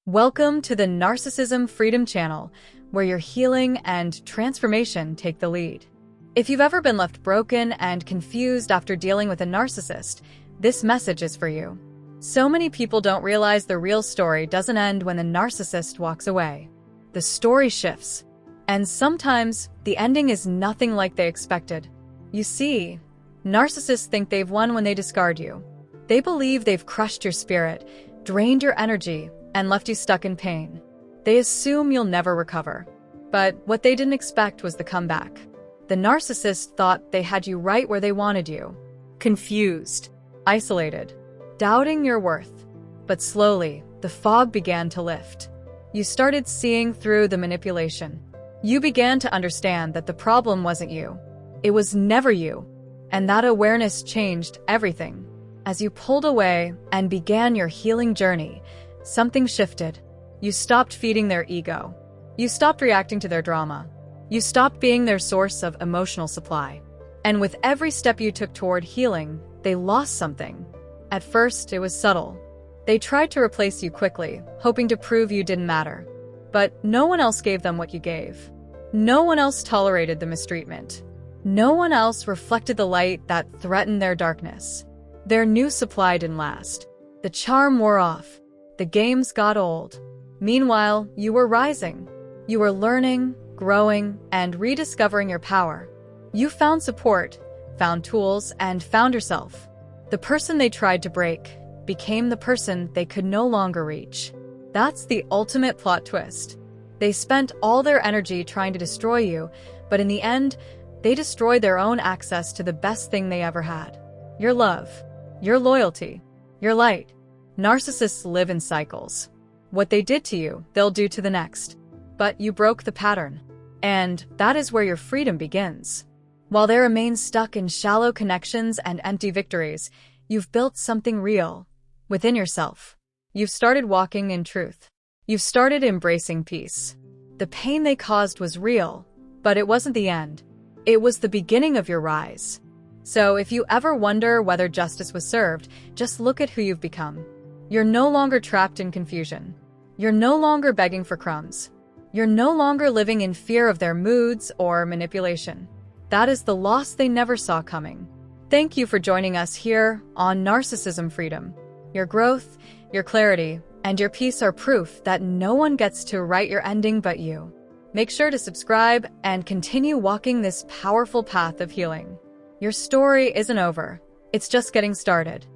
Welcome to the Narcissism Freedom channel, where your healing and transformation take the lead. If you've ever been left broken and confused after dealing with a narcissist, this message is for you. So many people don't realize the real story doesn't end when the narcissist walks away. The story shifts, and sometimes the ending is nothing like they expected. You see, narcissists think they've won when they discard you. They believe they've crushed your spirit, drained your energy, and left you stuck in pain. They assume you'll never recover. But what they didn't expect was the comeback. The narcissist thought they had you right where they wanted you. Confused, isolated, doubting your worth. But slowly, the fog began to lift. You started seeing through the manipulation. You began to understand that the problem wasn't you. It was never you. And that awareness changed everything. As you pulled away and began your healing journey, something shifted. You stopped feeding their ego. You stopped reacting to their drama. You stopped being their source of emotional supply. And with every step you took toward healing, they lost something. At first, it was subtle. They tried to replace you quickly, hoping to prove you didn't matter. But no one else gave them what you gave. No one else tolerated the mistreatment. No one else reflected the light that threatened their darkness. Their new supply didn't last. The charm wore off. The games got old. Meanwhile, you were rising. You were learning, growing, and rediscovering your power. You found support, found tools, and found yourself. The person they tried to break became the person they could no longer reach. That's the ultimate plot twist. They spent all their energy trying to destroy you, but in the end, they destroyed their own access to the best thing they ever had. Your love, your loyalty, your light. Narcissists live in cycles. What they did to you, they'll do to the next. But you broke the pattern. And that is where your freedom begins. While they remain stuck in shallow connections and empty victories, you've built something real within yourself. You've started walking in truth. You've started embracing peace. The pain they caused was real, but it wasn't the end. It was the beginning of your rise. So if you ever wonder whether justice was served, just look at who you've become. You're no longer trapped in confusion. You're no longer begging for crumbs. You're no longer living in fear of their moods or manipulation. That is the loss they never saw coming. Thank you for joining us here on Narcissism Freedom. Your growth, your clarity, and your peace are proof that no one gets to write your ending but you. Make sure to subscribe and continue walking this powerful path of healing. Your story isn't over. It's just getting started.